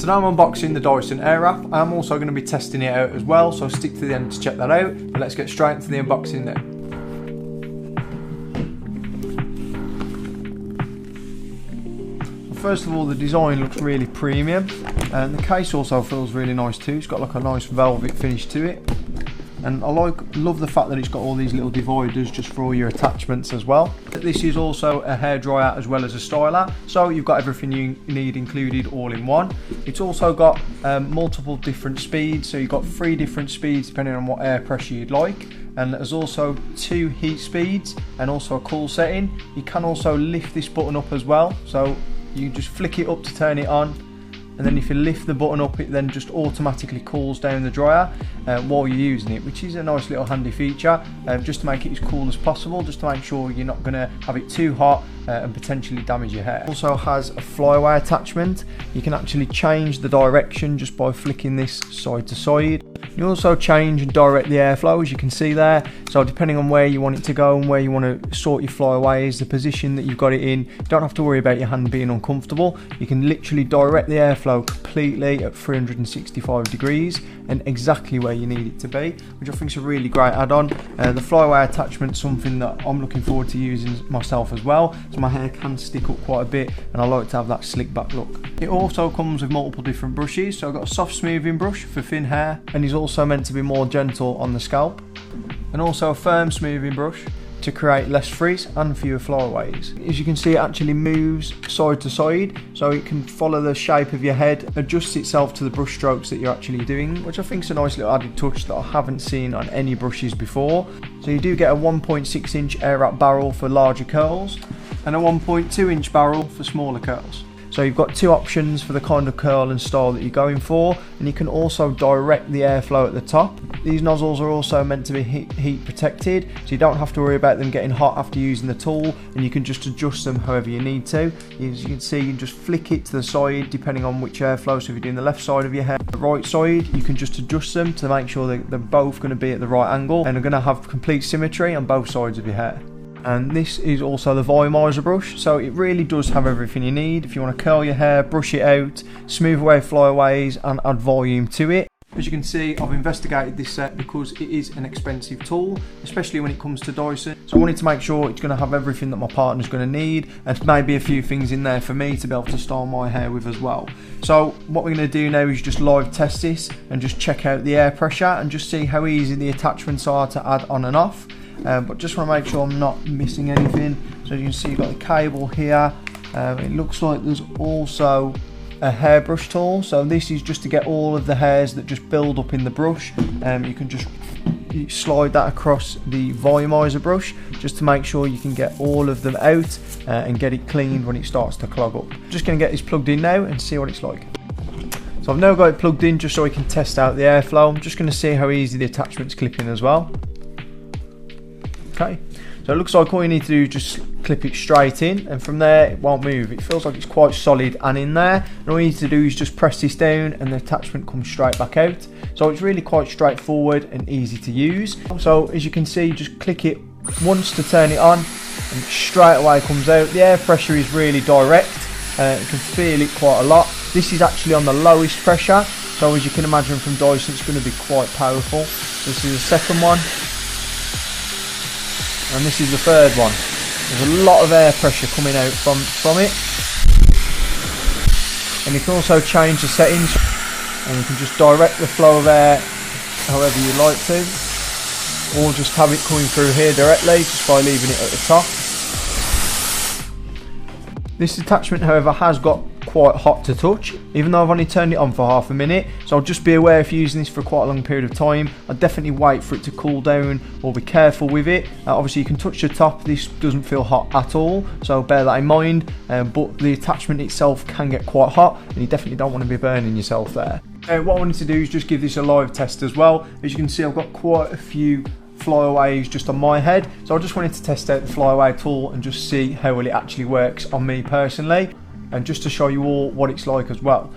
Today I'm unboxing the Dyson Airwrap. I'm also going to be testing it out as well, so stick to the end to check that out. But let's get straight into the unboxing now. First of all, the design looks really premium, and the case also feels really nice too. It's got like a nice velvet finish to it, and I love the fact that it's got all these little dividers just for all your attachments as well. This is also a hairdryer as well as a styler, so you've got everything you need included all in one. It's also got multiple different speeds, so you've got 3 different speeds depending on what air pressure you'd like. And there's also 2 heat speeds and also a cool setting. You can also lift this button up as well, so you just flick it up to turn it on, and then if you lift the button up, it then just automatically cools down the dryer while you're using it, which is a nice little handy feature, just to make it as cool as possible, just to make sure you're not going to have it too hot and potentially damage your hair. It also has a flyaway attachment. You can actually change the direction just by flicking this side to side. You also change and direct the airflow, as you can see there, so depending on where you want it to go and where you want to sort your flyaways, the position that you've got it in, you don't have to worry about your hand being uncomfortable. You can literally direct the airflow completely at 365 degrees and exactly where you need it to be, which I think is a really great add-on. The flyaway attachment is something that I'm looking forward to using myself as well, so my hair can stick up quite a bit and I like to have that slick back look. It also comes with multiple different brushes, so I've got a soft smoothing brush for thin hair, and is also meant to be more gentle on the scalp, and also a firm smoothing brush to create less frizz and fewer flyaways. As you can see, it actually moves side to side, so it can follow the shape of your head, adjusts itself to the brush strokes that you're actually doing, which I think is a nice little added touch that I haven't seen on any brushes before. So you do get a 1.6 inch Airwrap barrel for larger curls and a 1.2 inch barrel for smaller curls. So you've got 2 options for the kind of curl and style that you're going for, and you can also direct the airflow at the top. These nozzles are also meant to be heat protected, so you don't have to worry about them getting hot after using the tool, and you can just adjust them however you need to. As you can see, you can just flick it to the side depending on which airflow. So if you're doing the left side of your hair, the right side, you can just adjust them to make sure that they're both going to be at the right angle and are going to have complete symmetry on both sides of your hair. And this is also the volumizer brush, so it really does have everything you need if you want to curl your hair, brush it out, smooth away flyaways and add volume to it. As you can see, I've investigated this set because it is an expensive tool, especially when it comes to Dyson. So I wanted to make sure it's going to have everything that my partner's going to need, and maybe a few things in there for me to be able to style my hair with as well. So what we're going to do now is just live test this and just check out the air pressure and just see how easy the attachments are to add on and off. But just want to make sure I'm not missing anything. So you can see you've got the cable here. It looks like there's also a hairbrush tool, so this is just to get all of the hairs that just build up in the brush. You can just slide that across the volumizer brush just to make sure you can get all of them out and get it cleaned when it starts to clog up. Just going to get this plugged in now and see what it's like. So I've now got it plugged in just so I can test out the airflow. I'm just going to see how easy the attachments clip in as well. Okay, so it looks like all you need to do is just clip it straight in, and from there it won't move. It feels like it's quite solid and in there, and all you need to do is just press this down and the attachment comes straight back out. So it's really quite straightforward and easy to use. So as you can see, just click it once to turn it on and straight away it comes out. The air pressure is really direct, you can feel it quite a lot. This is actually on the lowest pressure, so as you can imagine from Dyson it's going to be quite powerful. This is the second one, and this is the third one. There's a lot of air pressure coming out from it, and you can also change the settings, and you can just direct the flow of air however you like to, or just have it coming through here directly just by leaving it at the top. This attachment, however, has got quite hot to touch, even though I've only turned it on for half a minute, so just be aware if you're using this for quite a long period of time. I'd definitely wait for it to cool down or be careful with it. Obviously you can touch the top, this doesn't feel hot at all, so bear that in mind, but the attachment itself can get quite hot and you definitely don't want to be burning yourself there. What I wanted to do is just give this a live test as well. As you can see, I've got quite a few flyaways just on my head, so I just wanted to test out the flyaway tool and just see how well it actually works on me personally, and just to show you all what it's like as well.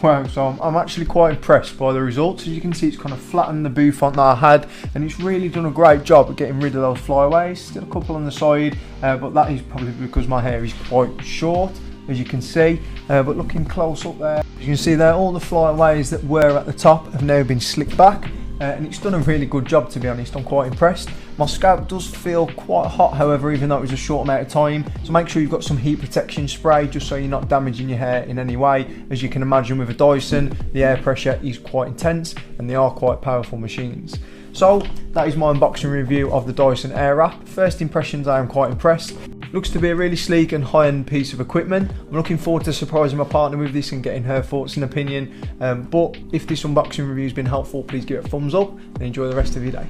Wow, so I'm actually quite impressed by the results. As you can see, it's kind of flattened the bouffant that I had, and it's really done a great job at getting rid of those flyaways. Still a couple on the side, but that is probably because my hair is quite short, as you can see. But looking close up there, you can see there all the flyaways that were at the top have now been slicked back, and it's done a really good job, to be honest. I'm quite impressed. My scalp does feel quite hot, however, even though it was a short amount of time, so make sure you've got some heat protection spray just so you're not damaging your hair in any way. As you can imagine, with a Dyson, the air pressure is quite intense and they are quite powerful machines. So that is my unboxing review of the Dyson Airwrap. First impressions, I am quite impressed. Looks to be a really sleek and high-end piece of equipment. I'm looking forward to surprising my partner with this and getting her thoughts and opinion. But if this unboxing review has been helpful, please give it a thumbs up and enjoy the rest of your day.